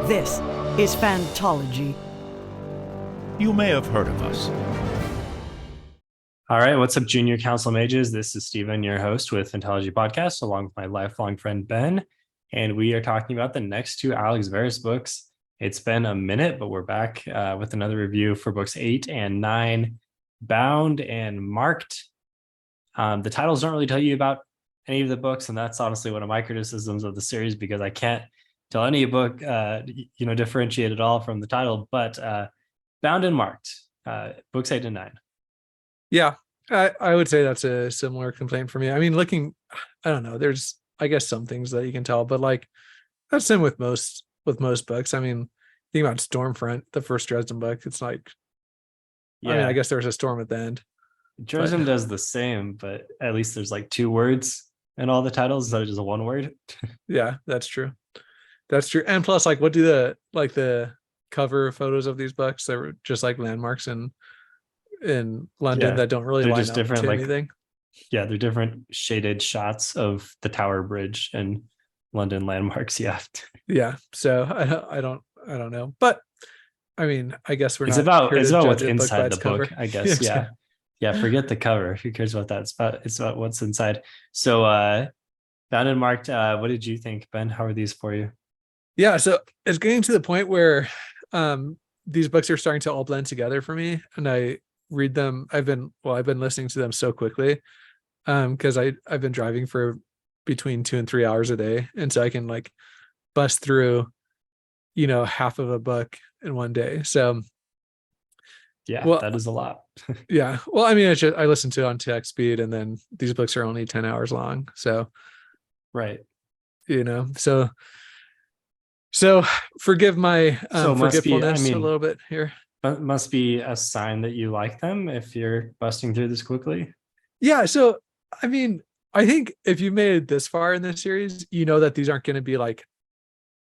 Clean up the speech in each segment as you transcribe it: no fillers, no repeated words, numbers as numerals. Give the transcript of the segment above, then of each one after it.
This is Fantology. You may have heard of us. All right, what's up, Junior Council Mages? This is Steven, your host with Fantology Podcast, along with my lifelong friend Ben, and we are talking about the next two Alex Verus books. It's been a minute, but we're back with another review for books 8 and 9, Bound and Marked. The titles don't really tell you about any of the books, and that's honestly one of my criticisms of the series, because I can't tell any book, differentiate at all from the title. But Bound and Marked, books 8 and 9. Yeah, I would say that's a similar complaint for me. I mean, I don't know. There's, I guess, some things that you can tell, but like that's same with most books. I mean, think about Stormfront, the first Dresden book. It's like, yeah. I mean, I guess there's a storm at the end. Dresden does the same, but at least there's like 2 words in all the titles instead of just one word. Yeah, that's true. That's true. And plus, like, what do the cover photos of these books? They were just like landmarks in London that don't really line up to anything. Yeah, they're different shaded shots of the Tower Bridge and London landmarks. Yeah. So I don't know, but I mean, I guess it's about what's inside the book, I guess. Yeah. Forget the cover. Who cares about that? It's about what's inside. So Bound and Marked, what did you think, Ben? How are these for you? Yeah, so it's getting to the point where these books are starting to all blend together for me, and I read them. I've been listening to them so quickly because I've been driving for between 2 and 3 hours a day, and so I can like bust through half of a book in one day. So that is a lot. Yeah, well, I mean, I listen to it on text speed, and then these books are only 10 hours long, so right, so forgive my forgetfulness a little bit here. That must be a sign that you like them if you're busting through this quickly. Yeah, so I mean, I think if you made it this far in this series, you know that these aren't going to be like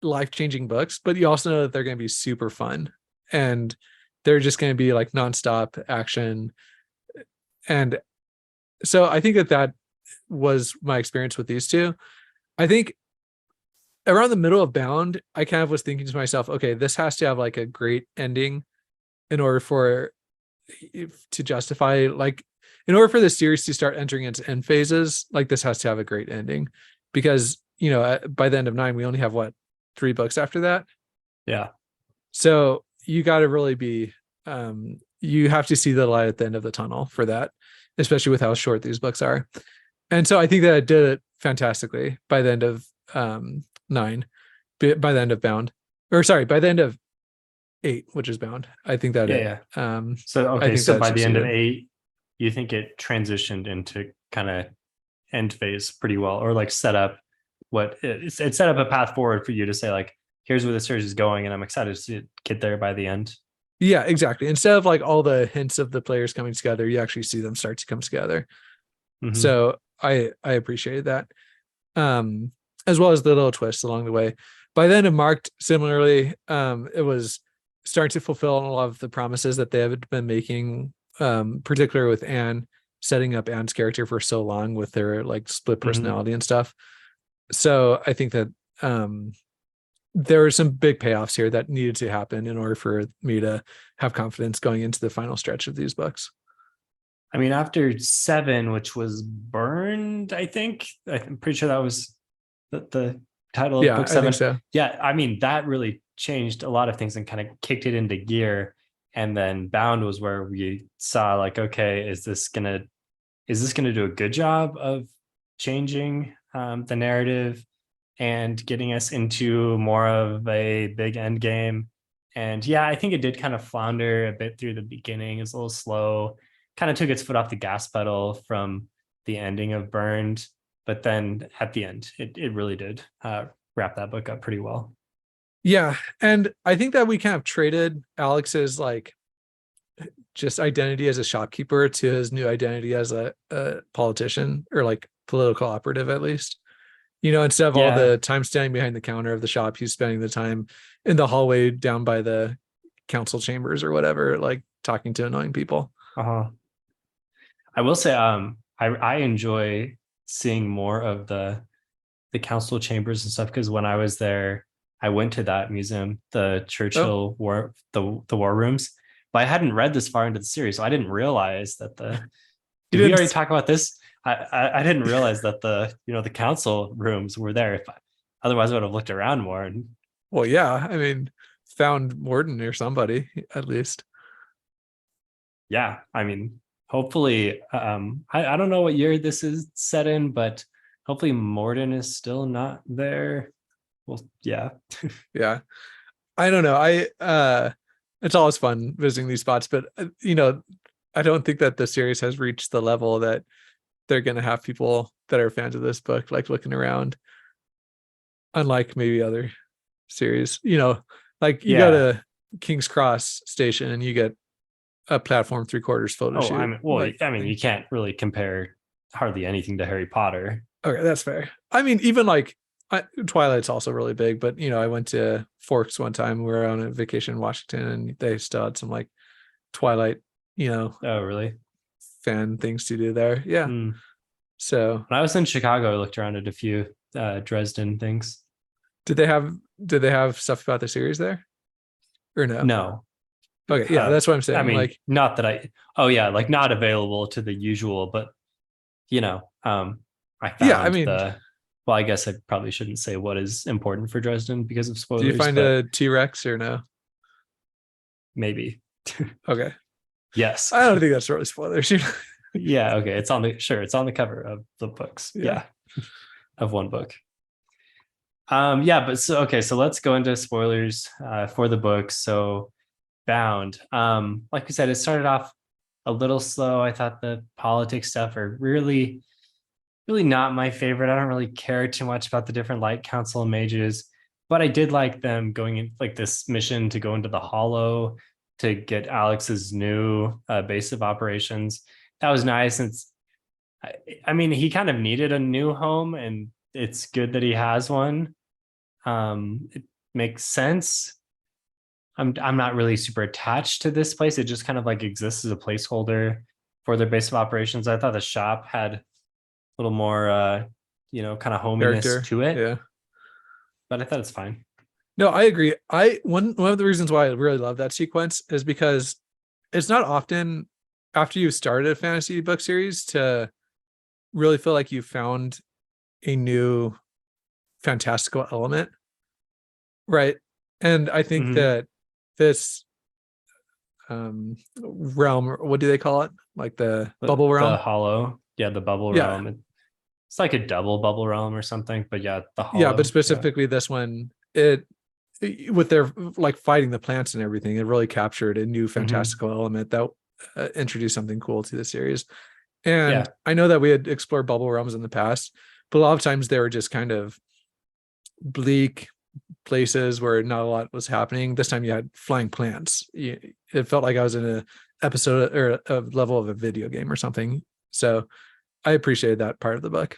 life-changing books, but you also know that they're going to be super fun, and they're just going to be like nonstop action. And so I think that was my experience with these two. I think around the middle of Bound, I kind of was thinking to myself, okay, this has to have like a great ending in order for to justify, like, in order for the series to start entering its end phases, like this has to have a great ending, because by the end of 9, we only have 3 books after that. Yeah. So you got to really be, you have to see the light at the end of the tunnel for that, especially with how short these books are. And so I think that it did it fantastically by the end of 9, by the end of Bound, by the end of 8, which is Bound. I think that so by the end of 8, you think it transitioned into kind of end phase pretty well, or like set up it set up a path forward for you to say, like, here's where the series is going, and I'm excited to get there by the end. Yeah, exactly. Instead of like all the hints of the players coming together, you actually see them start to come together. Mm-hmm. So I appreciated that, as well as the little twists along the way. By the end of Marked, similarly, it was starting to fulfill a lot of the promises that they have been making, particularly with Anne, setting up Anne's character for so long with their like split personality and stuff. So I think that there were some big payoffs here that needed to happen in order for me to have confidence going into the final stretch of these books. I mean, after 7, which was Burned, I'm pretty sure that was the title of book 7. I think so. Yeah, I mean, that really changed a lot of things and kind of kicked it into gear. And then Bound was where we saw, like, okay, is this gonna do a good job of changing the narrative and getting us into more of a big end game? And yeah, I think it did kind of flounder a bit through the beginning. It's a little slow, kind of took its foot off the gas pedal from the ending of Burned, but then at the end, it really did wrap that book up pretty well. Yeah, and I think that we kind of traded Alex's like just identity as a shopkeeper to his new identity as a politician, or like political operative, at least. Instead of all the time standing behind the counter of the shop, he's spending the time in the hallway down by the council chambers or whatever, like talking to annoying people. I will say, I enjoy seeing more of the council chambers and stuff, because when I was there, I went to that museum, the Oh, Churchill the war rooms, but I hadn't read this far into the series, so I didn't realize that the. you Did we already didn't. talk about this? I didn't realize that the council rooms were there. Otherwise, I would have looked around more. And Well, yeah. I mean, found Morden or somebody at least. yeah, I mean, hopefully, I don't know what year this is set in, but hopefully Morden is still not there. Well, yeah. Yeah. I don't know. It's always fun visiting these spots, but I don't think that the series has reached the level that they're going to have people that are fans of this book like looking around, unlike maybe other series. Like you go Yeah. to King's Cross station and you get a platform 3/4 photo Oh, shoot. I mean, well, I mean, you can't really compare hardly anything to Harry Potter. Okay, that's fair. I mean, even like Twilight's also really big, but I went to Forks one time. We were on a vacation in Washington, and they still had some like Twilight, Oh, really? fan things to do there. Yeah. Hmm. So When I was in Chicago, I looked around at a few Dresden things. did they have stuff about the series there, or no? No. Okay, yeah, that's what I'm saying. I mean, Like, not that oh yeah, like not available to the usual, but I yeah, I found mean, well, I guess I probably shouldn't say what is important for Dresden because of do you spoilers, find but a T-Rex or no? maybe. Okay, Yes. I don't think that's really spoilers. Yeah, okay. It's on the cover of the books. Yeah. Of one book. Yeah, but so okay, so let's go into spoilers for the book. So Bound. Like we said, it started off a little slow. I thought the politics stuff are really, really not my favorite. I don't really care too much about the different light council mages, but I did like them going in like this mission to go into the hollow to get Alex's new base of operations. That was nice. And I mean, he kind of needed a new home, and it's good that he has one. It makes sense. I'm not really super attached to this place. It just kind of like exists as a placeholder for their base of operations. I thought the shop had a little more kind of hominess Character. to it. Yeah. But I thought it's fine. No, I agree. One of the reasons why I really love that sequence is because it's not often after you've started a fantasy book series to really feel like you found a new fantastical element, right? And I think that this realm, what do they call it? Like the bubble realm? The hollow. Yeah, the bubble realm. It's like a double bubble realm or something, but yeah, the hollow. Yeah, but specifically this one, it with their like fighting the plants and everything, it really captured a new fantastical element that introduced something cool to the series. And I know that we had explored bubble realms in the past, but a lot of times they were just kind of bleak places where not a lot was happening. This time you had flying plants. It felt like I was in a episode or a level of a video game or something. So I appreciated that part of the book.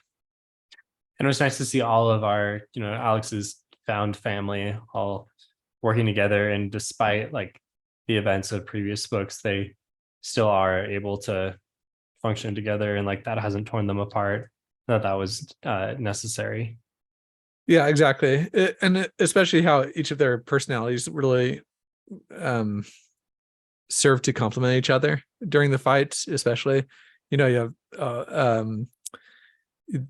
And it was nice to see all of our, Alex's found family all working together. And despite like the events of previous books, they still are able to function together, and like that hasn't torn them apart. That was necessary. Yeah, exactly. And especially how each of their personalities really serve to complement each other during the fights, especially. You have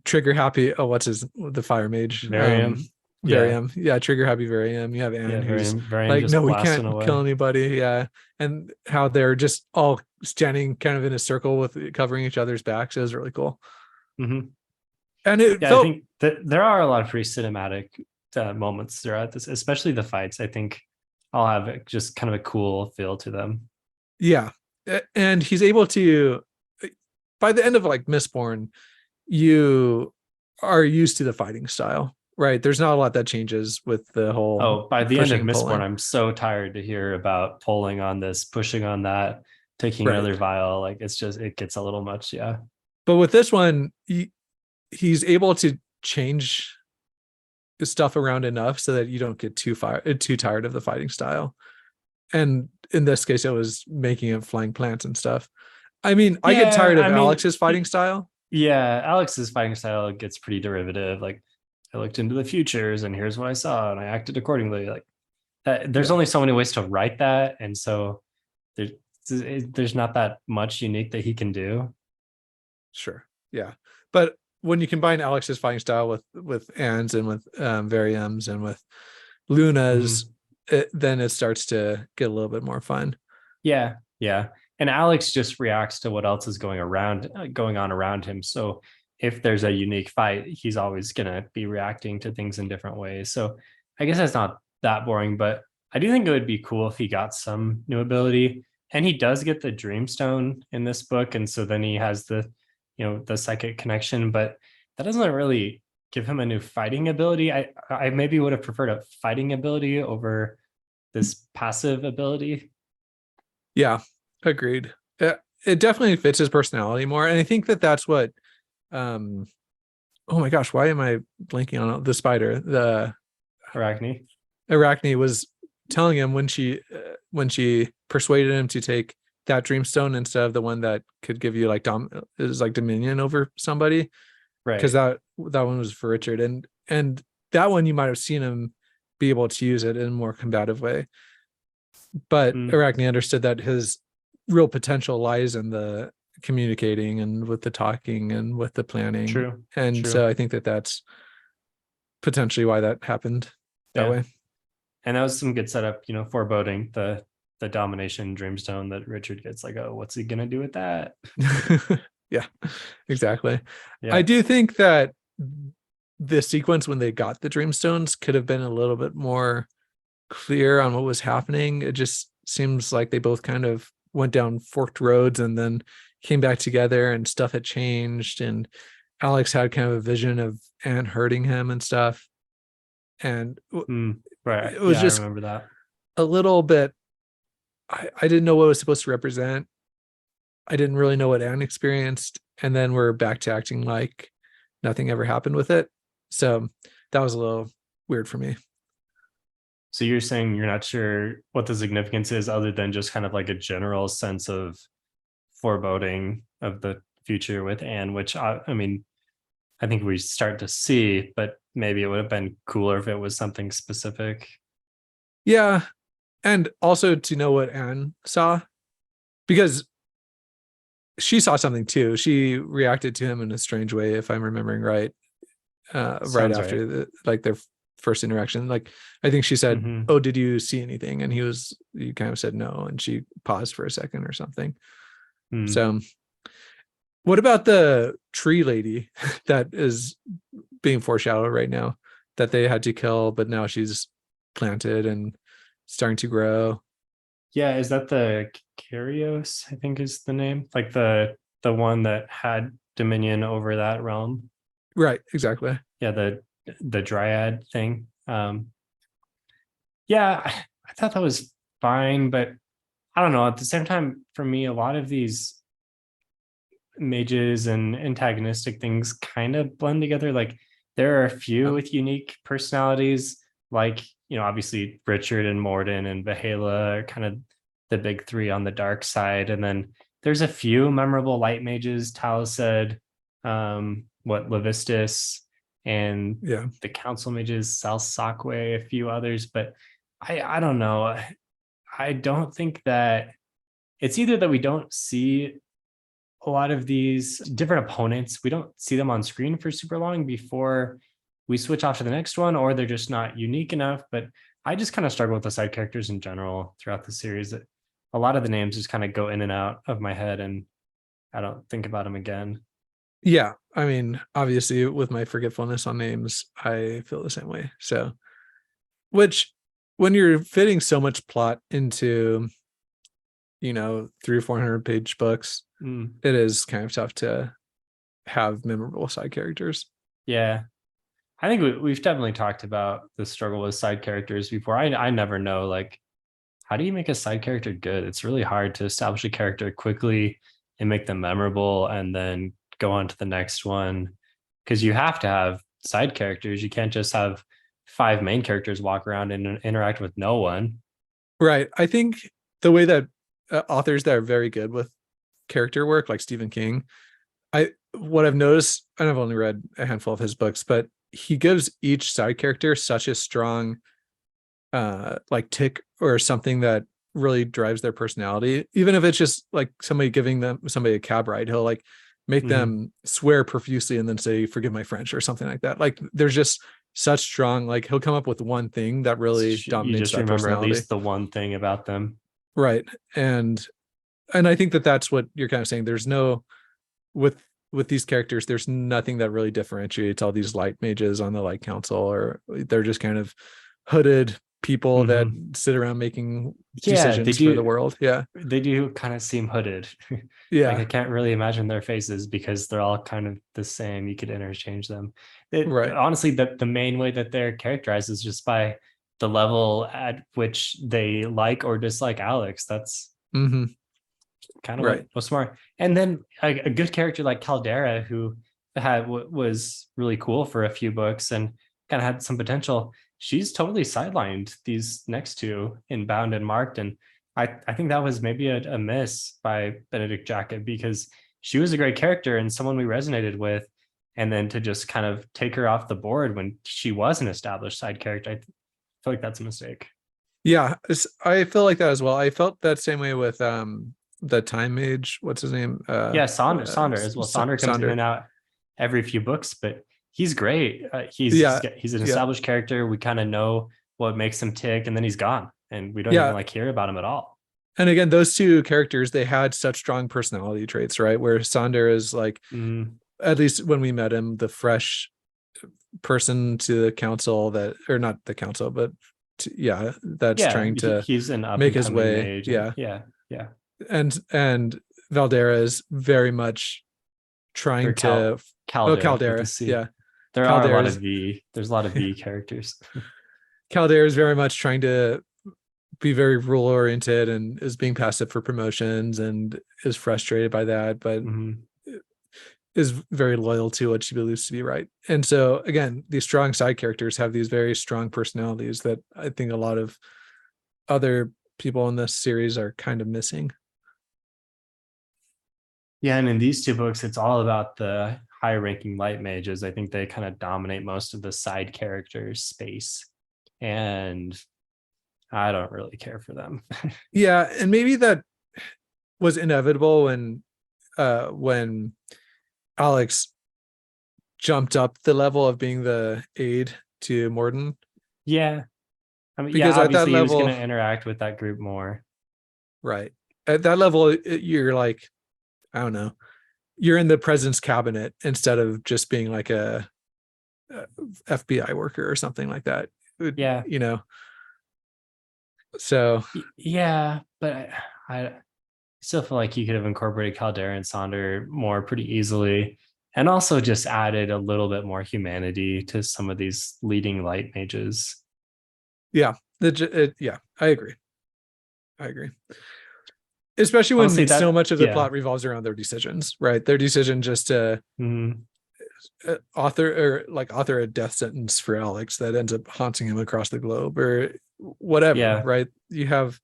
trigger happy. Oh, what's the fire mage? Varium. Varium. Yeah, trigger happy Varium. You have Anne who's Varium like, no, we can't away. kill anybody. Yeah. And how they're just all standing kind of in a circle with covering each other's backs. It was really cool. Mm-hmm. And I think that there are a lot of pretty cinematic moments throughout this, especially the fights. I think I'll have just kind of a cool feel to them. Yeah. And he's able to, by the end of like Mistborn, you are used to the fighting style, right? There's not a lot that changes with the whole. Oh, by the end of Mistborn, I'm so tired to hear about pulling on this, pushing on that, taking another vial. Like it gets a little much. Yeah. But with this one, he's able to change the stuff around enough so that you don't get too tired of the fighting style. And in this case, it was making him flying plants and stuff. I mean, I get tired of Alex's fighting style. Yeah, Alex's fighting style gets pretty derivative. Like I looked into the futures and here's what I saw and I acted accordingly. Like that, there's Yeah. only so many ways to write that, and so there's there's not that much unique that he can do. Sure. Yeah. But when you combine Alex's fighting style with Anne's and with Varium's and with Luna's, then it starts to get a little bit more fun. Yeah, yeah. And Alex just reacts to what else is going on around him. So if there's a unique fight, he's always gonna be reacting to things in different ways. So I guess that's not that boring, but I do think it would be cool if he got some new ability. And he does get the Dreamstone in this book, and so then he has the, the psychic connection, but that doesn't really give him a new fighting ability. I maybe would have preferred a fighting ability over this passive ability. Yeah, agreed. It definitely fits his personality more, and I think that that's what. Oh my gosh, why am I blanking on the spider? The Arachne was telling him when she persuaded him to take that Dreamstone instead of the one that could give you like dominion over somebody, right? Because that one was for Richard, and that one you might have seen him be able to use it in a more combative way. But Arachne understood that his real potential lies in the communicating and with the talking and with the planning. True. So I think that that's potentially why that happened that way. And that was some good setup, foreboding the domination Dreamstone that Richard gets, like, oh, what's he gonna do with that? Yeah, exactly. Yeah. I do think that the sequence when they got the Dreamstones could have been a little bit more clear on what was happening. It just seems like they both kind of went down forked roads and then came back together, and stuff had changed, and Alex had kind of a vision of Anne hurting him and stuff. And right, it was just I remember that a little bit. I didn't know what it was supposed to represent. I didn't really know what Anne experienced, and then we're back to acting like nothing ever happened with it. So that was a little weird for me. So you're saying you're not sure what the significance is, other than just kind of like a general sense of foreboding of the future with Anne, which I mean, I think we start to see, but maybe it would have been cooler if it was something specific. Yeah. And also to know what Anne saw, because she saw something too. She reacted to him in a strange way, if I'm remembering right. Right after their first interaction. Like, I think she said, oh, did you see anything? And he kind of said no. And she paused for a second or something. So what about the tree lady that is being foreshadowed right now that they had to kill, but now she's planted and starting to grow? Yeah, is that the Kyrios, I think is the name? Like the one that had dominion over that realm? Right, exactly. Yeah, the dryad thing. Yeah, I thought that was fine, but I don't know. At the same time, for me, a lot of these mages and antagonistic things kind of blend together. Like, there are a few with unique personalities, like, obviously Richard and Morden and Vahala are kind of the big three on the dark side. And then there's a few memorable light mages, Talisad, Levistus, and the council mages, Salsakwe, a few others. But I don't know. I don't think that it's either that we don't see a lot of these different opponents, we don't see them on screen for super long before we switch off to the next one, or they're just not unique enough. But I just kind of struggle with the side characters in general throughout the series. That a lot of the names just kind of go in and out of my head, and I don't think about them again. Yeah, I mean, obviously with my forgetfulness on names, I feel the same way. So, which when you're fitting so much plot into 300 or 400 page books, it is kind of tough to have memorable side characters. Yeah, I think we've definitely talked about the struggle with side characters before. I never know, like, how do you make a side character good? It's really hard to establish a character quickly and make them memorable and then go on to the next one, because you have to have side characters. You can't just have 5 main characters walk around and interact with no one. Right. I think the way that authors that are very good with character work, like Stephen King, what I've noticed, and I've only read a handful of his books, but he gives each side character such a strong like tick or something that really drives their personality. Even if it's just like somebody giving them somebody a cab ride, he'll like make them swear profusely and then say, "Forgive my French," or something like that. Like there's just such strong, like he'll come up with one thing that really You dominates just that remember at personality. least the one thing about them. Right. And I think that that's what you're kind of saying. There's no with these characters, there's nothing that really differentiates all these light mages on the light council, or they're just kind of hooded people that sit around making Yeah, they decisions for the do. world. Yeah. They do kind of seem hooded. Like I Yeah. can't really imagine their faces because they're all kind of the same. You could interchange them. Right. Honestly, the main way that they're characterized is just by the level at which they like or dislike Alex. That's Mm-hmm. kind of Right. what was smart. And then a good character like Caldera, who was really cool for a few books and kind of had some potential. She's totally sidelined these next two in Bound and Marked, and I think that was maybe a miss by Benedict Jacket, because she was a great character and someone we resonated with, and then to just kind of take her off the board when she was an established side character, I feel like that's a mistake. Yeah. I feel like that as well. I felt that same way with the time mage. What's his name? Yeah, Sonder as well. Sonder comes in Sonder. and out every few books, but he's great. Yeah. He's an Yeah. established character. We kind of know what makes him tick, and then he's gone, and we don't even Yeah. like hear about him at all. And again, those two characters, they had such strong personality traits, right? Where Sonder is like, at least when we met him, the fresh person to the council that, or not the council, but that's trying to he's an up make and his coming way. mage. Yeah. Yeah. And Valdera is very much trying to Caldera. Yeah. There are a lot of V. There's a lot of V characters. Caldera is very much trying to be very rule oriented and is being passive for promotions and is frustrated by that, but is very loyal to what she believes to be right. And so again, these strong side characters have these very strong personalities that I think a lot of other people in this series are kind of missing. Yeah, and in these two books, it's all about the high-ranking light mages. I think they kind of dominate most of the side characters' space, and I don't really care for them. Yeah, and maybe that was inevitable when Alex jumped up the level of being the aide to Morden. Yeah, I mean, because yeah, at that obviously he was level, going to interact with that group more. Right. At that level, you're like, I don't know, you're in the president's cabinet instead of just being like a FBI worker or something like that. Yeah. You know. So yeah, but I still feel like you could have incorporated Caldera and Sonder more pretty easily, and also just added a little bit more humanity to some of these leading light mages. Yeah, I agree. Especially when honestly, so much of the plot revolves around their decisions, right? Their decision just to author a death sentence for Alex that ends up haunting him across the globe or whatever, right? You have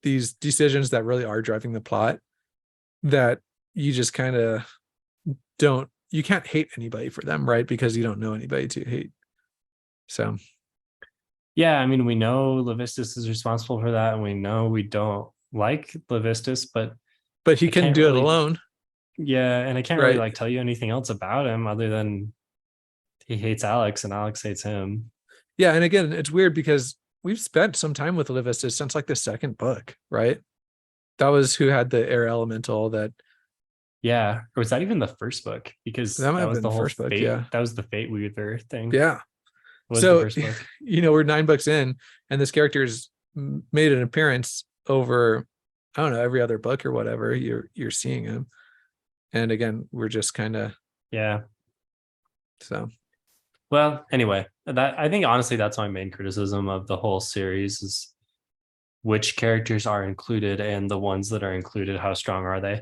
these decisions that really are driving the plot that you just kind of you can't hate anybody for them, right? Because you don't know anybody to hate. So yeah, I mean, we know Levistus is responsible for that, and we know we don't like Levistus, but he can do it alone. Yeah, and I can't really like tell you anything else about him other than he hates Alex and Alex hates him. Yeah, and again, it's weird because we've spent some time with Levistus since like the second book, right? That was who had the air elemental that. Yeah, or was that even the first book? Because that was the whole first book. Yeah, that was the Fate Weaver thing. Yeah. So we're 9 books in, and this character's made an appearance over, I don't know, every other book or whatever. You're seeing him, and again, we're just kind of So, well, anyway, that I think honestly that's my main criticism of the whole series is which characters are included and the ones that are included, how strong are they?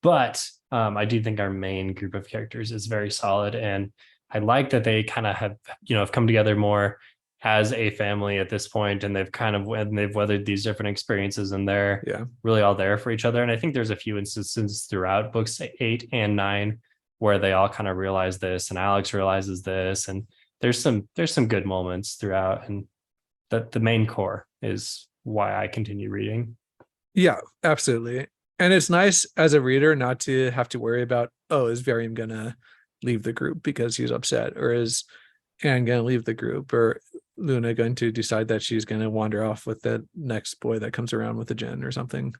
But I do think our main group of characters is very solid, and I like that they kind of have come together more as a family at this point, and they've weathered these different experiences, and they're really all there for each other. And I think there's a few instances throughout books 8 and 9 where they all kind of realize this, and Alex realizes this, and there's some good moments throughout, and the main core is why I continue reading. Yeah, absolutely. And it's nice as a reader not to have to worry about, oh, is Varian gonna leave the group because he's upset, or is Anne gonna leave the group, or Luna going to decide that she's gonna wander off with the next boy that comes around with a gin or something.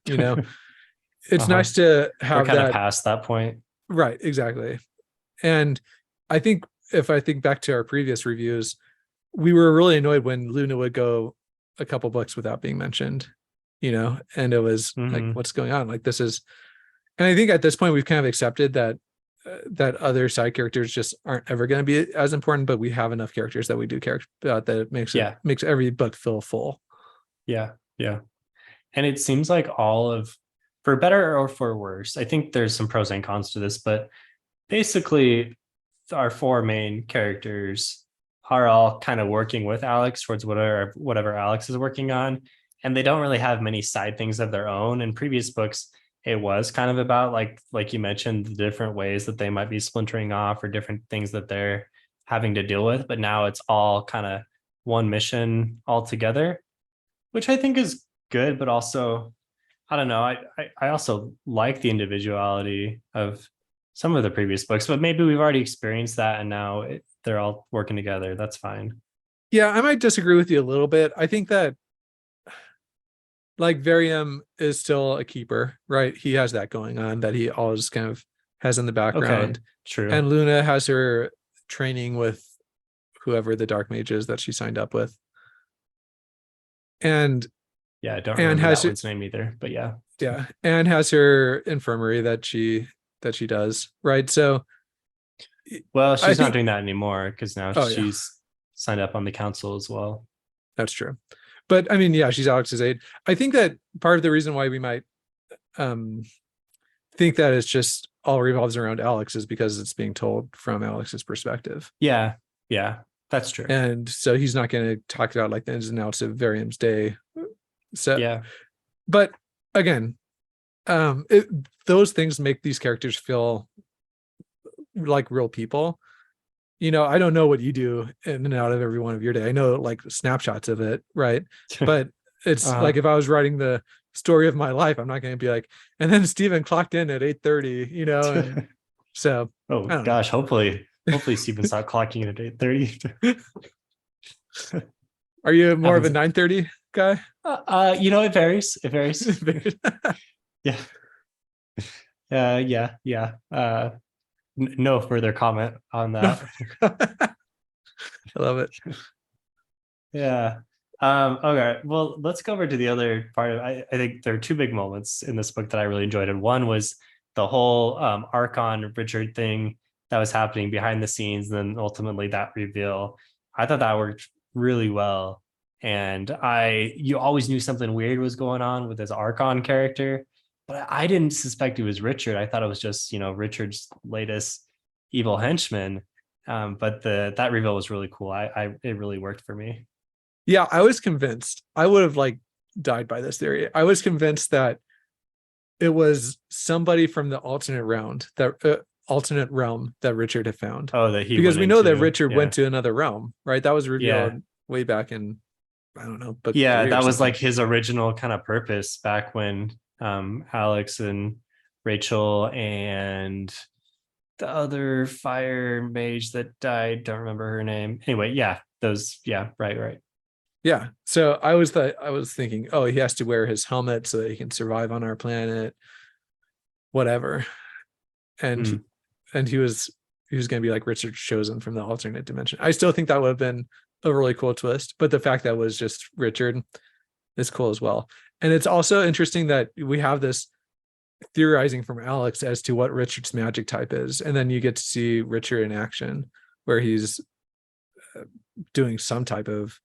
It's nice to We're have kind of that. past that point. Right, exactly. And I think if I think back to our previous reviews, we were really annoyed when Luna would go a couple books without being mentioned, and it was like, Mhm. what's going on? Like, this is, and I think at this point we've kind of accepted that that other side characters just aren't ever going to be as important, but we have enough characters that we do care about, that it makes Yeah. makes every book feel full. Yeah. And it seems like for better or for worse, I think there's some pros and cons to this, but basically our four main characters are all kind of working with Alex towards whatever Alex is working on, and they don't really have many side things of their own. In previous books, it was kind of about like you mentioned, the different ways that they might be splintering off, or different things that they're having to deal with, but now it's all kind of one mission all together, which I think is good, but also I don't know. I also like the individuality of some of the previous books, but maybe we've already experienced that, and now they're all working together. That's fine. Yeah, I might disagree with you a little bit. I think that like Varium is still a keeper, right? He has that going on that he always kind of has in the background. Okay, true. And Luna has her training with whoever the dark mage is that she signed up with. And yeah, I don't Anne remember has that one's name either, but yeah. Yeah. Anne has her infirmary that she does, right? So Well, she's I not think, doing that anymore because now oh yeah, she's signed up on the council as well. that's true. But I mean, yeah, she's Alex's aide. I think that part of the reason why we might um think that it's just all revolves around Alex is because it's being told from Alex's perspective. Yeah, that's true. And so he's not going to talk about like the ins and outs of Varium's day. So Yeah, but again, those things make these characters feel like real people. I don't know what you do in and out of every one of your day. I know like snapshots of it, right? But it's like if I was writing the story of my life, I'm not going to be like, and then Stephen clocked in at 8:30, and so oh gosh, hopefully Stephen's not clocking in at 8:30. Are you more of a 9:30 guy? It varies. Yeah. Yeah. No further comment on that. I love it. Yeah. Okay. Well, let's go over to the other part of I think there are two big moments in this book that I really enjoyed. And one was the whole Archon Richard thing that was happening behind the scenes, and then ultimately that reveal. I thought that worked really well. And you always knew something weird was going on with this Archon character, but I didn't suspect it was Richard. I thought it was just, Richard's latest evil henchman. But that reveal was really cool. It really worked for me. Yeah, I was convinced. I would have like died by this theory. I was convinced that it was somebody from the alternate realm that Richard had found. Oh, that he because we know that Richard yeah. went to another realm, right? That was revealed way back in, I don't know, but that was like his original kind of purpose back when Alex and Rachel and the other fire mage that died, don't remember her name. Anyway, right. Yeah. So I was thinking, oh, he has to wear his helmet so that he can survive on our planet, whatever. And he was going to be like Richard chosen from the alternate dimension. I still think that would have been a really cool twist, but the fact that was just Richard is cool as well. And it's also interesting that we have this theorizing from Alex as to what Richard's magic type is, and then you get to see Richard in action where he's doing some type of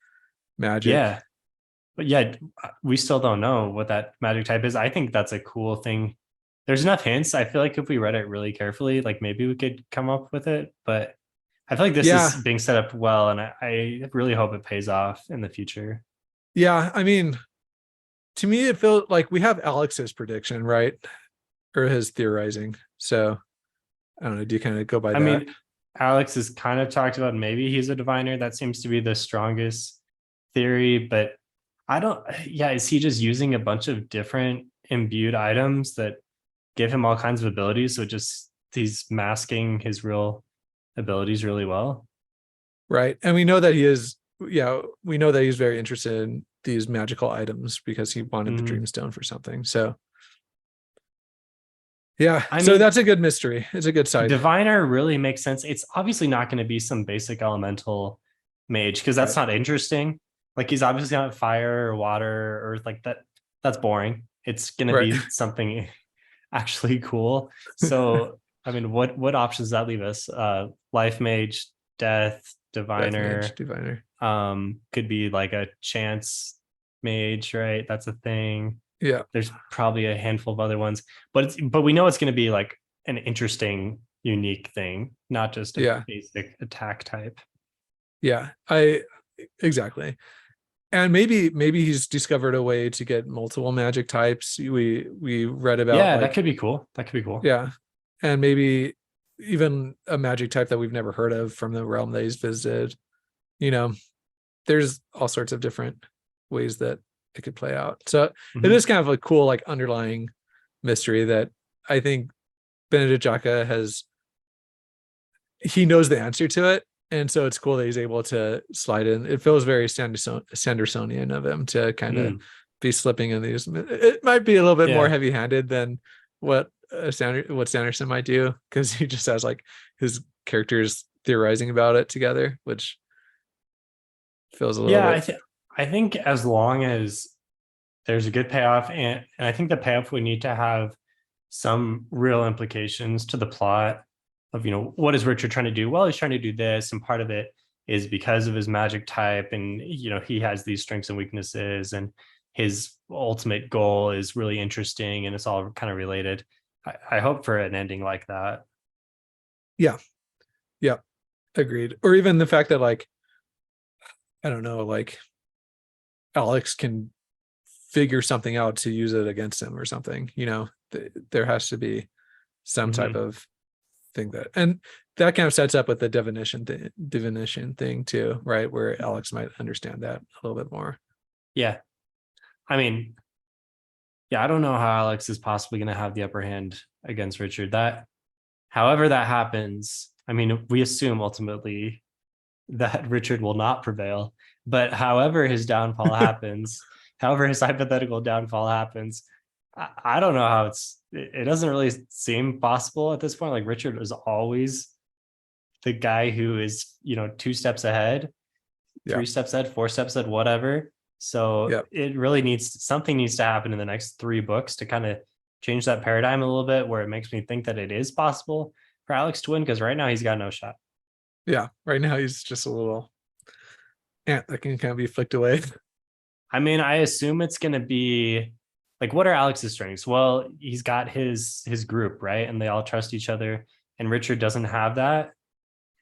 magic. Yeah, but we still don't know what that magic type is. I think that's a cool thing. There's enough hints. I feel like if we read it really carefully, like maybe we could come up with it, but I feel like this is being set up well, and I really hope it pays off in the future. Yeah, I mean, to me it felt like we have Alex's prediction, right? Or his theorizing. So I don't know. Do you kind of go by I that? mean, Alex has kind of talked about maybe he's a diviner. That seems to be the strongest theory, but I don't, yeah, is he just using a bunch of different imbued items that give him all kinds of abilities? So just he's masking his real abilities really well. Right. And we know that he is, yeah, we know that he's very interested in these magical items because he wanted the Mhm. Dreamstone for something. So, yeah. I So mean, that's a good mystery. It's a good side. diviner really makes sense. It's obviously not going to be some basic elemental mage because that's Right. not interesting. Like he's obviously not fire or water or earth like that. That's boring. It's going to Right. be something actually cool. So, I mean, what options does that leave us? Life mage, death, Death Mage, diviner, Diviner. could be like a chance mage, right? That's a thing. Yeah. There's probably a handful of other ones, but we know it's going to be like an interesting, unique thing, not just a Yeah. basic attack type. Yeah. Exactly. And maybe he's discovered a way to get multiple magic types. We read about Yeah, that like, could be cool. That could be cool. yeah. And maybe even a magic type that we've never heard of from the realm that he's visited. You know, there's all sorts of different ways that it could play out. So it Mhm. is kind of a cool, like, underlying mystery that I think Benedict Jaka he knows the answer to it. And so it's cool that he's able to slide in. It feels very Sandersonian of him to kind of Mm. be slipping in these. It might be a little bit more Yeah. heavy-handed than what Sanderson might do, because he just has like his characters theorizing about it together, which feels a little Yeah, bit. I think as long as there's a good payoff, and I think the payoff would need to have some real implications to the plot of, what is Richard trying to do? Well, he's trying to do this, and part of it is because of his magic type, and he has these strengths and weaknesses, and his ultimate goal is really interesting, and it's all kind of related. I hope for an ending like that. Yeah, yeah, agreed. Or even the fact that, like, I don't know, like Alex can figure something out to use it against him or something. There has to be some type Mhm. of thing and that kind of sets up with the divination thing too, right? Where Alex might understand that a little bit more. Yeah, I mean, yeah, I don't know how Alex is possibly going to have the upper hand against Richard. However that happens, I mean, we assume ultimately that Richard will not prevail, but however his downfall happens, however his hypothetical downfall happens, I don't know how it doesn't really seem possible at this point. Like Richard is always the guy who is, 2 steps ahead, Yeah. 3 steps ahead, 4 steps ahead, whatever. So Yeah. it really something needs to happen in the next 3 books to kind of change that paradigm a little bit, where it makes me think that it is possible for Alex to win, because right now he's got no shot. Yeah. Right now he's just a little ant that can kind of be flicked away. I mean, I assume it's going to be like, what are Alex's strengths? Well, he's got his group, right? And they all trust each other. And Richard doesn't have that.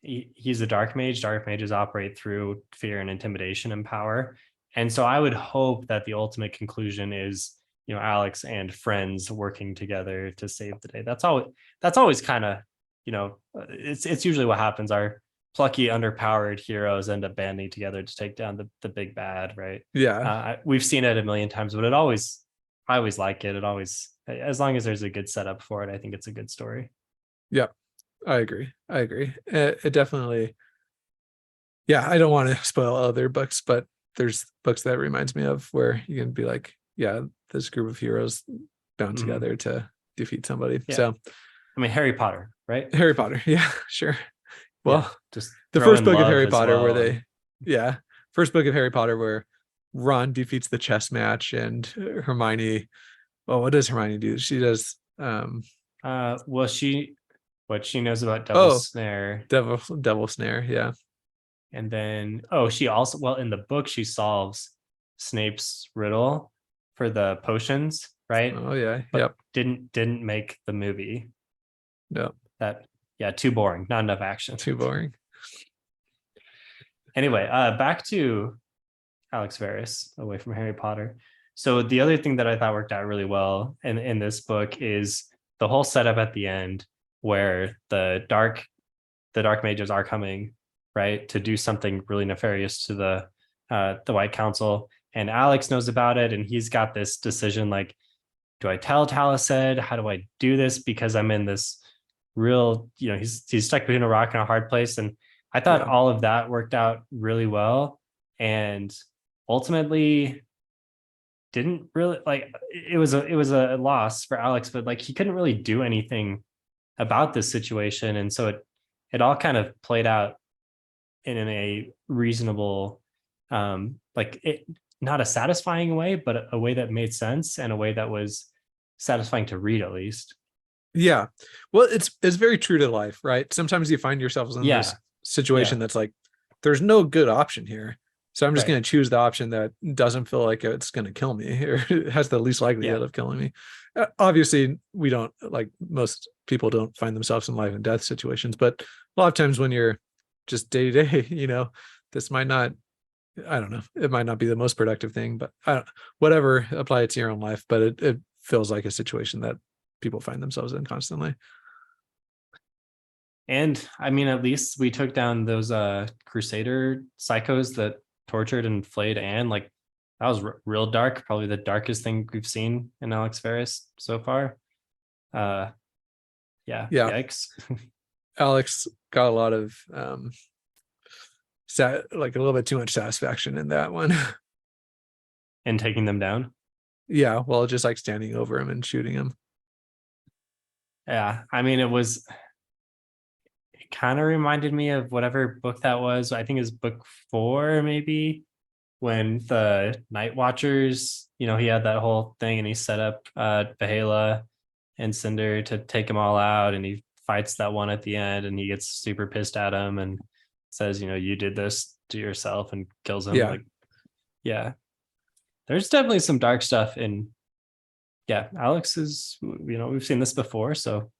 He's a dark mage. Dark mages operate through fear and intimidation and power. And so I would hope that the ultimate conclusion is, Alex and friends working together to save the day. That's always kind of, it's usually what happens. Our plucky, underpowered heroes end up banding together to take down the big bad, right? Yeah. We've seen it a million times, but I always like it. It always, as long as there's a good setup for it, I think it's a good story. Yeah. I agree. It definitely, yeah, I don't want to spoil other books, but there's books that reminds me of where you can be like, yeah, this group of heroes bound Mhm. together to defeat somebody. Yeah. So I mean, Harry Potter, right? Harry Potter. Yeah, sure. Yeah, Well, just the throw first in book of love Harry as Potter where well. yeah, first book of Harry Potter where Ron defeats the chess match and Hermione, well, what does Hermione do? She does, Well, what she knows about oh, Devil's Snare, devil snare. Yeah. and then she also, well, in the book she solves Snape's riddle for the potions, right? Oh yeah. But Yep. didn't make the movie. No, That Yeah, too boring, not enough action. too boring. Anyway, back to Alex Verus, away from Harry Potter. So the other thing that I thought worked out really well in this book is the whole setup at the end, where the dark mages are coming, right, to do something really nefarious to the White Council, and Alex knows about it, and he's got this decision like, do I tell Taliesin? How do I do this? Because I'm in this real, he's stuck between a rock and a hard place. And I thought all of that worked out really well. And ultimately didn't really like, it was a loss for Alex, but like he couldn't really do anything about this situation. And so it all kind of played out in a reasonable, not a satisfying way, but a way that made sense and a way that was satisfying to read, at least. Yeah. Well, it's very true to life, right? Sometimes you find yourself in this situation that's like, there's no good option here. So I'm just going to choose the option that doesn't feel like it's going to kill me or has the least likelihood of killing me. Obviously, we don't, like most people don't find themselves in life and death situations, but a lot of times when you're just day to day, this might not, I don't know, it might not be the most productive thing, but whatever, apply it to your own life. But it feels like a situation that people find themselves in constantly. And I mean, at least we took down those Crusader psychos that tortured and flayed Anne. Like that was real dark, probably the darkest thing we've seen in Alex Verus so far. Yikes. Alex got a lot of like a little bit too much satisfaction in that one. And taking them down. Yeah, well, just like standing over him and shooting him. Yeah, I mean, it kind of reminded me of whatever book that was. I think it was book 4, maybe, when the Night Watchers, he had that whole thing and he set up Behala and Cinder to take them all out, and he fights that one at the end and he gets super pissed at him and says, you did this to yourself, and kills him. There's definitely some dark stuff in Alex is, we've seen this before, so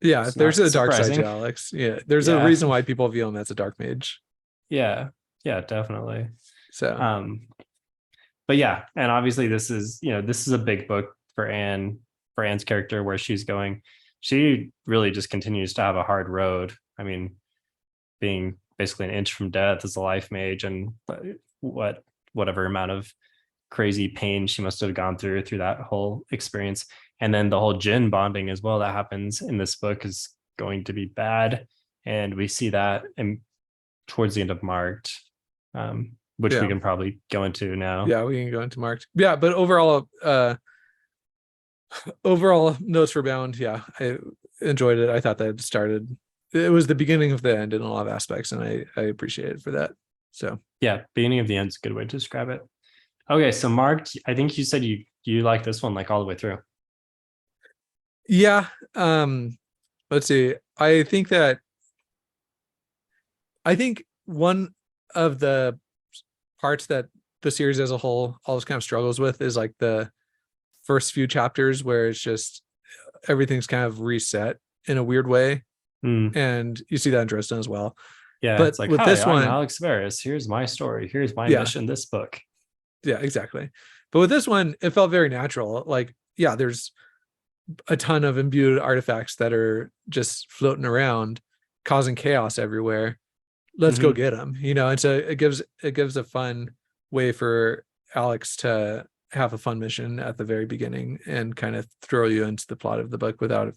there's a dark side to Alex. There's a reason why people view him as a dark mage. Definitely. So but and obviously this is a big book for Anne's character, where she's going. She really just continues to have a hard road. I mean, being basically an inch from death as a life mage, and whatever amount of crazy pain she must have gone through that whole experience. And then the whole Jinn bonding as well that happens in this book is going to be bad. And we see that towards the end of Marked, which we can probably go into now. Yeah, we can go into Marked. Yeah, but overall notes for Bound, I enjoyed it. I thought that it was the beginning of the end in a lot of aspects, and I appreciate it for that. So beginning of the end is a good way to describe it. Okay, so Marked, I think you said you like this one like all the way through. Let's see. I think one of the parts that the series as a whole always kind of struggles with is like the first few chapters, where it's just everything's kind of reset in a weird way. And you see that in Dresden as well. But it's like, with this one, I'm Alex Verus, here's my story, here's my mission, this book. Yeah, exactly. But with this one, it felt very natural. Like, there's a ton of imbued artifacts that are just floating around, causing chaos everywhere. Let's go get them, and so it gives a fun way for Alex to have a fun mission at the very beginning and kind of throw you into the plot of the book without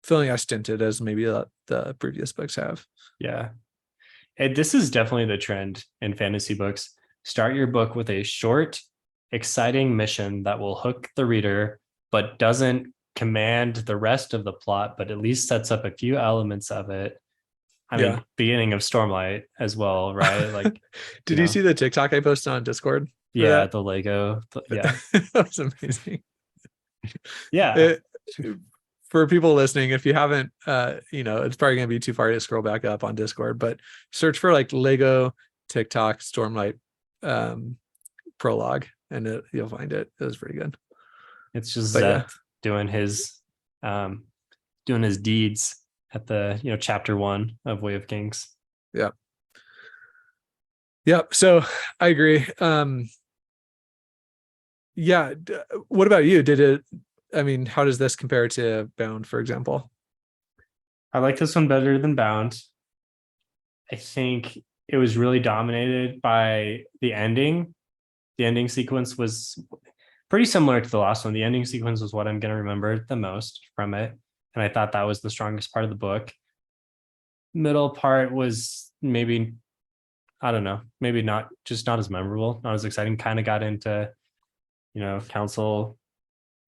feeling as stinted as maybe the previous books have. And this is definitely the trend in fantasy books. Start your book with a short, exciting mission that will hook the reader, but doesn't command the rest of the plot, but at least sets up a few elements of it. I mean, beginning of Stormlight as well, right? Like, did you see the TikTok I posted on Discord? The Lego. That was amazing. For people listening, if you haven't, it's probably going to be too far to scroll back up on Discord, but search for like Lego TikTok Stormlight prologue, and you'll find it. It was pretty good. It's just Zeth doing his deeds at the chapter 1 of Way of Kings. So I agree. What about you? Did I mean, how does this compare to Bound, for example? I like this one better than Bound. I think it was really dominated by the ending. The ending sequence was pretty similar to the last one. The ending sequence was what I'm going to remember the most from it. And I thought that was the strongest part of the book. Middle part was maybe, I don't know, maybe not as memorable, not as exciting. Kind of got into, council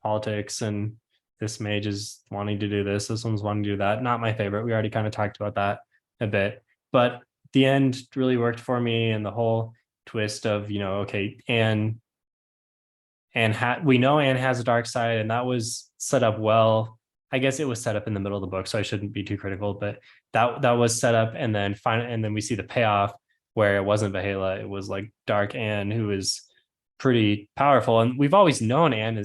politics, and this mage is wanting to do this one's wanting to do that. Not my favorite. We already kind of talked about that a bit, but the end really worked for me, and the whole twist of, okay, we know Anne has a dark side, and that was set up well. I guess it was set up in the middle of the book, so I shouldn't be too critical, but that was set up, and then we see the payoff where it wasn't Vahala, it was like Dark Anne, who is pretty powerful. And we've always known Anne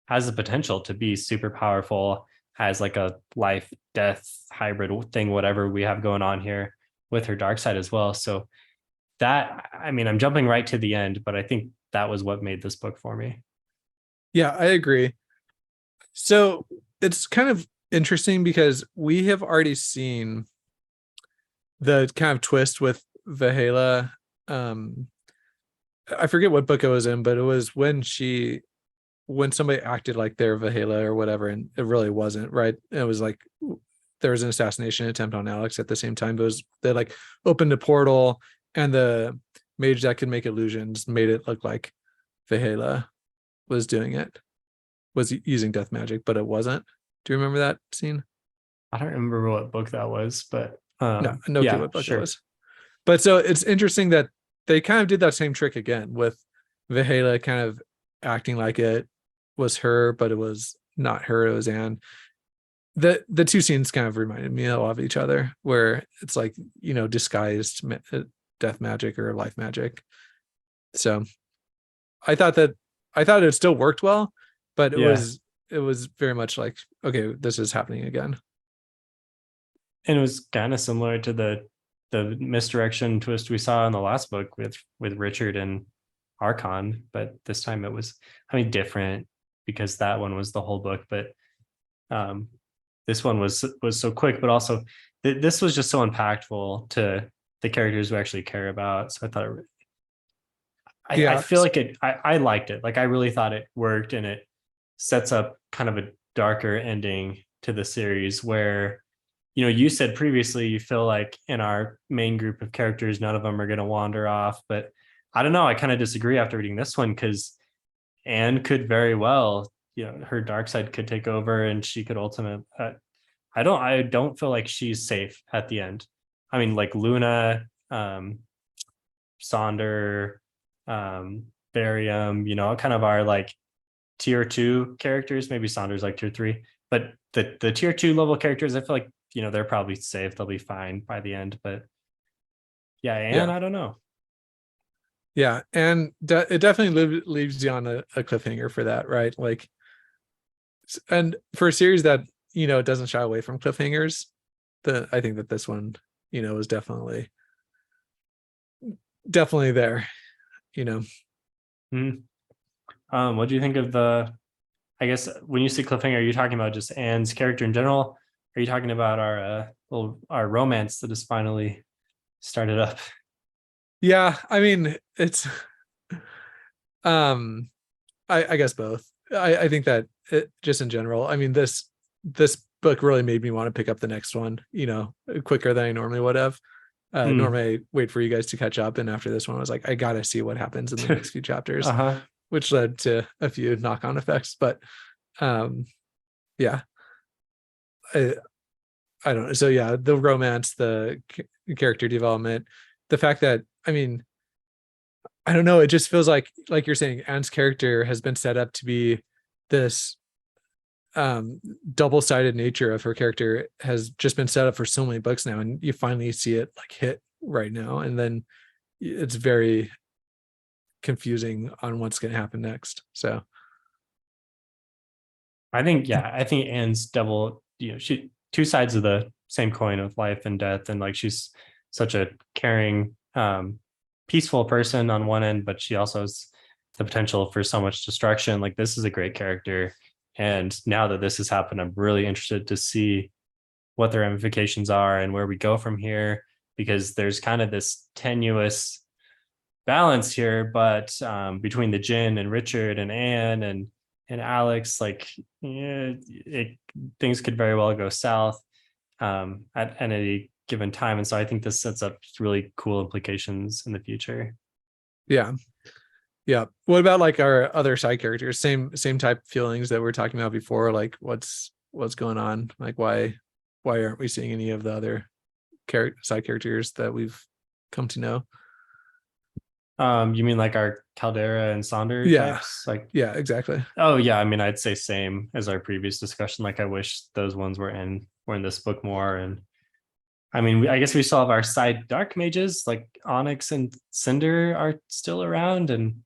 has the potential to be super powerful, has like a life death hybrid thing, whatever we have going on here with her dark side as well. So that, I mean, I'm jumping right to the end, but I think that was what made this book for me. Yeah, I agree. So it's kind of interesting because we have already seen the kind of twist with Vahala. I forget what book it was in, but it was when somebody acted like they're Vahala or whatever, and it really wasn't, right? It was like there was an assassination attempt on Alex at the same time. But they like opened a portal, and the mage that could make illusions made it look like Vahala was doing it, was using death magic, but it wasn't. Do you remember that scene? I don't remember what book that was, but No yeah, clue what book sure. it was. But so it's interesting that they kind of did that same trick again with Vahala kind of acting like it was her, but it was not her, it was Anne. The two scenes kind of reminded me a lot of each other, where it's like, disguised death magic or life magic. So I thought it still worked well, but it was very much like, okay, this is happening again. And it was kind of similar to the misdirection twist we saw in the last book with Richard and Archon, but this time it was, different, because that one was the whole book, but this one was so quick, but also this was just so impactful to the characters we actually care about. So I thought I feel like I liked it. Like, I really thought it worked, and it sets up kind of a darker ending to the series where, you said previously you feel like in our main group of characters, none of them are going to wander off, but I don't know. I kind of disagree after reading this one, because Anne could very well, her dark side could take over, and she could ultimately, I don't feel like she's safe at the end. I mean, like Luna, Sonder, Barium, kind of are like tier 2 characters. Maybe Saunders like tier 3, but the tier 2 level characters, I feel like, they're probably safe. They'll be fine by the end. But yeah, Anne, I don't know. Yeah, and it definitely leaves you on a cliffhanger for that, right? Like, and for a series that doesn't shy away from cliffhangers, I think that this one is definitely there. What do you think of I guess when you say cliffhanger, are you talking about just Anne's character in general? Are you talking about our romance that has finally started up? Yeah, I mean, it's I guess both. I think that just in general, I mean, this book really made me want to pick up the next one, quicker than I normally would have. Normally I wait for you guys to catch up, and after this one I was like, I gotta see what happens in the next few chapters, which led to a few knock-on effects. But yeah, I don't know. So yeah, the romance, the character development, the fact that, I mean, I don't know, it just feels like you're saying, Anne's character has been set up to be this double-sided nature of her character has just been set up for so many books now, and you finally see it like hit right now, and then it's very confusing on what's going to happen next. So I think Anne's double, she two sides of the same coin of life and death, and like, she's such a caring, peaceful person on one end, but she also has the potential for so much destruction. Like, this is a great character, And now that this has happened, I'm really interested to see what the ramifications are and where we go from here, because there's kind of this tenuous balance here, but between the Jin and Richard and Anne and Alex, like, yeah, things could very well go south at any given time. And so I think this sets up really cool implications in the future. Yeah. Yeah. What about like our other side characters? Same type of feelings that we were talking about before. Like what's going on? Like why aren't we seeing any of the other side characters that we've come to know? You mean like our Caldera and Sonder types? Like, yeah, exactly. Oh yeah, I mean, I'd say same as our previous discussion. Like I wish those ones were in this book more. And I mean, I guess we still have our side dark mages, like Onyx and Cinder are still around, and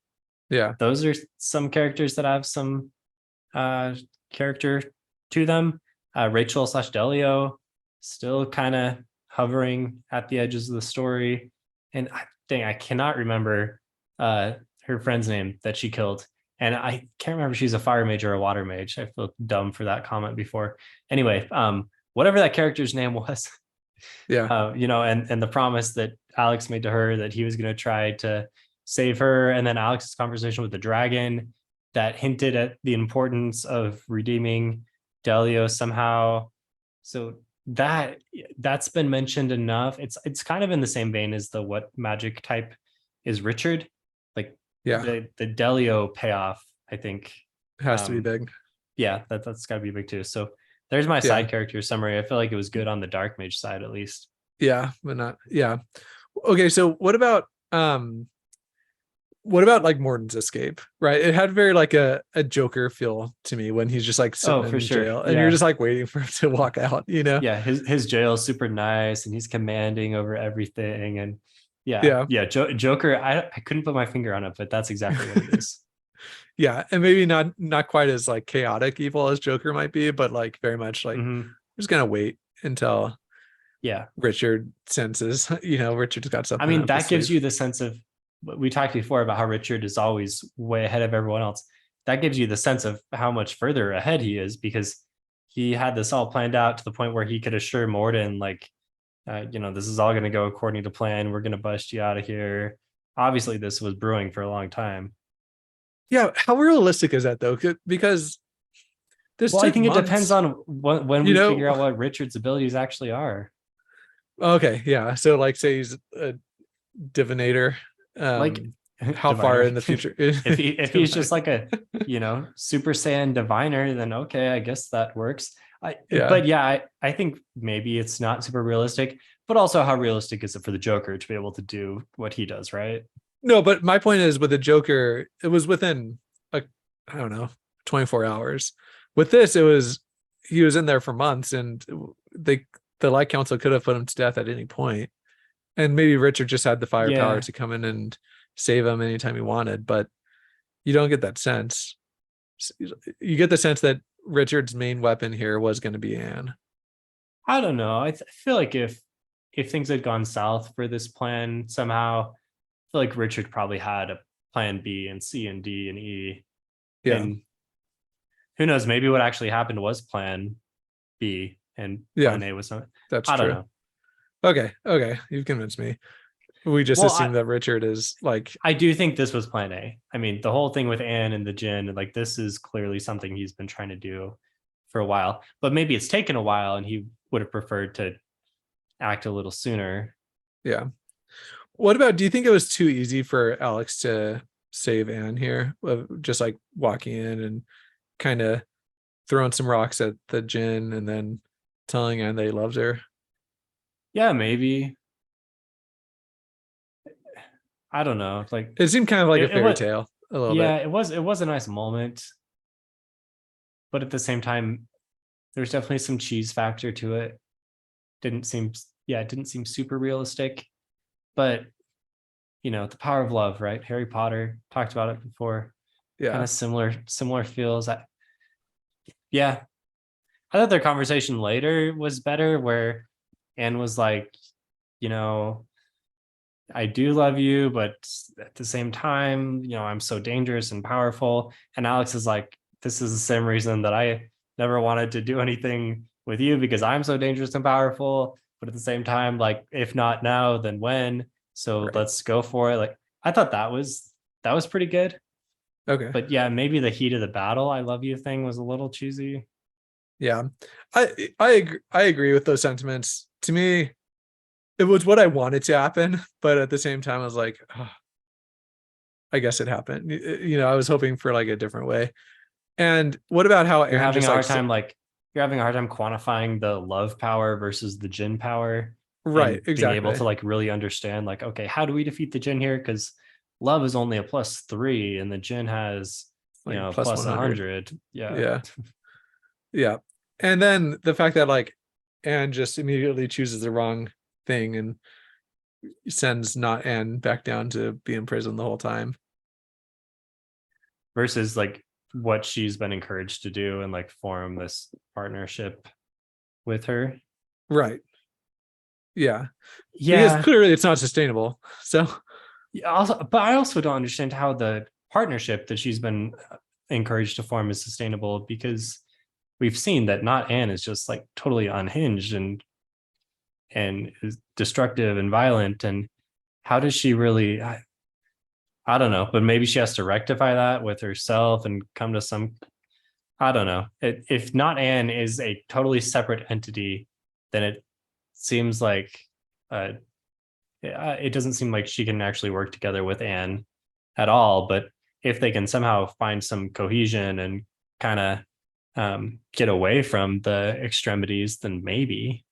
yeah, those are some characters that have some character to them. Rachel / Delio still kind of hovering at the edges of the story. And I cannot remember her friend's name that she killed. And I can't remember if she's a fire mage or a water mage. I feel dumb for that comment before. Anyway, whatever that character's name was, yeah, and the promise that Alex made to her that he was going to try to save her, and then Alex's conversation with the dragon that hinted at the importance of redeeming Delio somehow. So that's been mentioned enough. It's kind of in the same vein as the what magic type is Richard. Like the Delio payoff, I think has to be big. Yeah, that's got to be big too. So there's my side character summary. I feel like it was good on the dark mage side at least. Yeah, but not okay. So what about like Morden's escape? Right, it had very like a Joker feel to me when he's just like sitting in jail, and you're just like waiting for him to walk out. Yeah, his jail is super nice, and he's commanding over everything, and Joker. I couldn't put my finger on it, but that's exactly what it is. Yeah, and maybe not quite as like chaotic evil as Joker might be, but like very much like I'm just gonna wait until Richard senses Richard's got something. I mean, that gives you the sense of what we talked before about how Richard is always way ahead of everyone else. That gives you the sense of how much further ahead he is, because he had this all planned out to the point where he could assure Morden, like, this is all going to go according to plan. We're going to bust you out of here. Obviously, this was brewing for a long time. Yeah, how realistic is that though? Because this. Well, I think it depends on when we figure out what Richard's abilities actually are. Okay, yeah. So, like, say he's a divinator. Like, how far in the future? if he's just like a Super Saiyan diviner, then okay, I guess that works. But I think maybe it's not super realistic. But also, how realistic is it for the Joker to be able to do what he does, right? No, but my point is with the Joker, it was within 24 hours. With this, he was in there for months, and the Light Council could have put him to death at any point. And maybe Richard just had the firepower to come in and save him anytime he wanted, but you don't get that sense. You get the sense that Richard's main weapon here was going to be Anne. I don't know. I feel like if things had gone south for this plan somehow, I feel like Richard probably had a plan B and C and D and E. Yeah. And who knows? Maybe what actually happened was plan B and plan A was something. That's I true. don't know. Okay. You've convinced me. We just assume that Richard is like. I do think this was plan A. I mean, the whole thing with Anne and the Jinn, like, this is clearly something he's been trying to do for a while. But maybe it's taken a while and he would have preferred to act a little sooner. Yeah. What about, do you think it was too easy for Alex to save Anne here? Just like walking in and kind of throwing some rocks at the Jinn and then telling Anne that he loves her? Yeah, maybe. I don't know. Like, it seemed kind of like a fairy tale a little bit. Yeah, it was a nice moment. But at the same time, there's definitely some cheese factor to it. It didn't seem super realistic. But the power of love, right? Harry Potter, talked about it before. Yeah. Kind of similar feels. I thought their conversation later was better, where Anne was like, I do love you, but at the same time, I'm so dangerous and powerful. And Alex is like, this is the same reason that I never wanted to do anything with you, because I'm so dangerous and powerful. But at the same time, like, if not now, then when? So Right. let's go for it. Like, I thought that was pretty good. Okay. But yeah, maybe the heat of the battle, I love you thing was a little cheesy. Yeah. I agree with those sentiments. To me, it was what I wanted to happen, but at the same time, I was like, oh, I guess it happened. I was hoping for like a different way. And what about how You're Anne having just a like hard time, like, you're having a hard time quantifying the love power versus the Jin power, right, and being able exactly. to like really understand, like, okay, how do we defeat the Jin here? Because love is only a +3 and the Jin has, Like plus plus 100. 100. Yeah. Yeah. Yeah. And then the fact that like Anne just immediately chooses the wrong thing and sends not Anne back down to be in prison the whole time. Versus like what she's been encouraged to do and like form this partnership with her. Right. Yeah. Because Yeah. clearly it's not sustainable. So Yeah, also, but I also don't understand how the partnership that she's been encouraged to form is sustainable, because we've seen that not Anne is just like totally unhinged and is destructive and violent. And how does she really? I don't know, but maybe she has to rectify that with herself and come to some. I don't know. If not Anne is a totally separate entity, then it seems like uh, it doesn't seem like she can actually work together with Anne at all. But if they can somehow find some cohesion and kind of get away from the extremities, then maybe.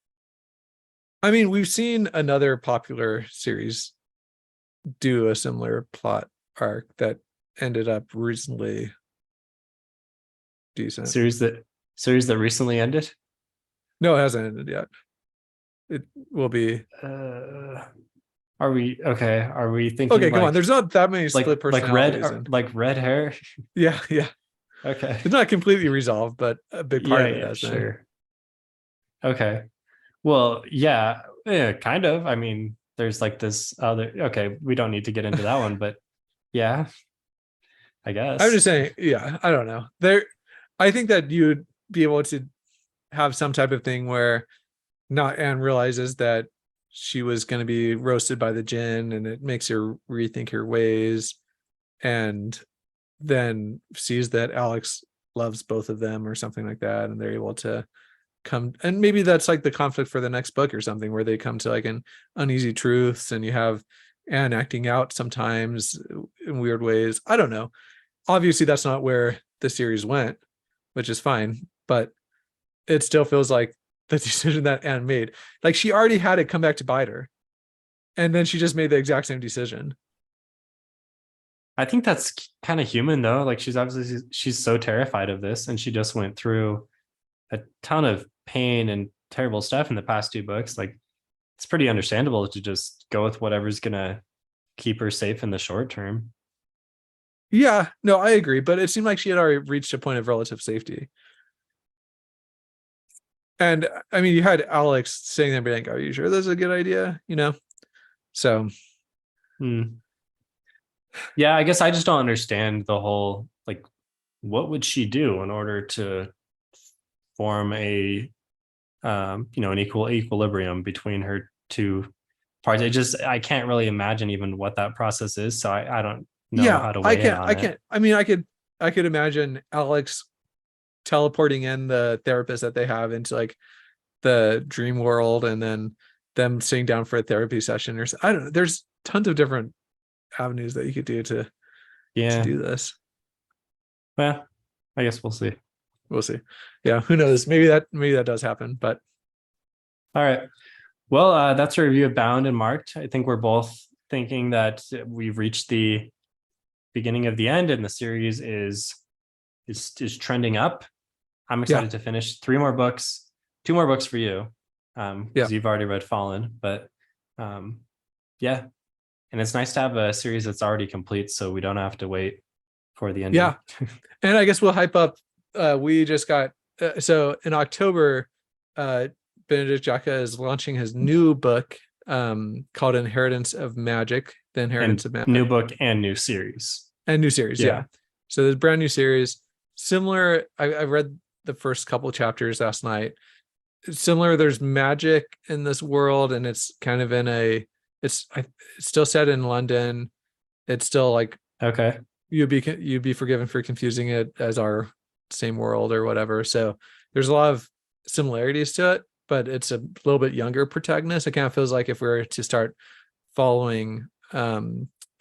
I mean, we've seen another popular series do a similar plot arc that ended up reasonably decent. Series that recently ended. No, it hasn't ended yet. It will be. Are we okay? Are we thinking Okay, come on. like There's not that many split like personalities, and like red hair? yeah, yeah. Okay. It's not completely resolved, but a big part Yeah, of it yeah, has been. sure. Okay. Well, yeah, kind of. I mean, there's like this other. Okay, we don't need to get into that one, but yeah, I I'm guess. just saying, yeah, I don't know. I think that you'd be able to have some type of thing where not Anne realizes that she was going to be roasted by the Jinn, and it makes her rethink her ways, and then sees that Alex loves both of them or something like that, and they're able to come, and maybe that's like the conflict for the next book or something, where they come to like an uneasy truths, and you have Anne acting out sometimes in weird ways. I don't know. Obviously that's not where the series went, which is fine, but it still feels like the decision that Anne made, like she already had it come back to bite her, and then she just made the exact same decision. I think that's kind of human though. Like, she's so terrified of this, and she just went through a ton of pain and terrible stuff in the past 2 books. Like, it's pretty understandable to just go with whatever's gonna keep her safe in the short term. Yeah, no, I agree, but it seemed like she had already reached a point of relative safety. And I mean, you had Alex sitting there being like, "Are you sure this is a good idea?" So Yeah, I guess I just don't understand the whole, like, what would she do in order to form a an equilibrium between her two parts. I can't really imagine even what that process is, so I don't know yeah, how to I weigh in can't. on I it. can't. I mean, I could imagine Alex teleporting in the therapist that they have into like the dream world, and then them sitting down for a therapy session, or I don't know. There's tons of different avenues that you could do to Yeah, do this. well, I guess we'll see. We'll see. Yeah, who knows? Maybe that does happen, but All right. Well, that's a review of Bound and Marked. I think we're both thinking that we've reached the beginning of the end, and the series is trending up. I'm yeah, excited to finish 3 more books, 2 more books for you, yeah, because you've already read Fallen. But yeah, and it's nice to have a series that's already complete, so we don't have to wait for the ending. yeah. And I guess we'll hype up. We just got so in October, Benedict Jacka is launching his new book called Inheritance of Magic, The Inheritance And of Magic. new book and new series. And new series, Yeah. yeah. So there's a brand new series. similar. I read the first couple chapters last night. Similar, there's magic in this world, and it's kind of it's still set in London. It's still like, Okay. you'd be forgiven for confusing it as our same world or whatever. So there's a lot of similarities to it, but it's a little bit younger protagonist. It kind of feels like if we were to start following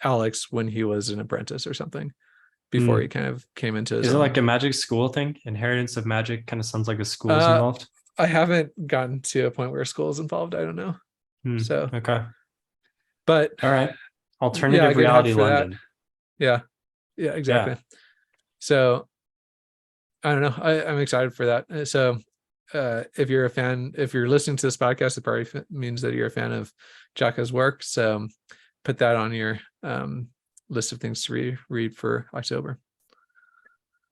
Alex when he was an apprentice or something, before he kind of came into his Is it own. like a magic school thing? Inheritance of magic kind of sounds like a school is involved. I haven't gotten to a point where school is involved. I don't know. So, Okay. but All right. yeah, Alternative good help reality for that. London. Yeah, exactly. So I don't know. I'm excited for that. So if you're a fan, if you're listening to this podcast, it probably means that you're a fan of Jaka's work. So put that on your list of things to read for October.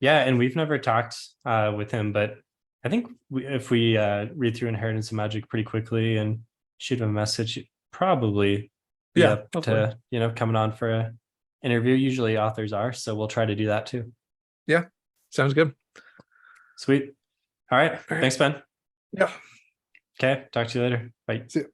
Yeah, and we've never talked with him, but I think if we read through Inheritance of Magic pretty quickly and shoot him a message, he'd probably be up to coming on for a interview. Usually authors are, so we'll try to do that too. Yeah, sounds good. Sweet. All right. Thanks, Ben. Yeah. Okay. Talk to you later. Bye. See you.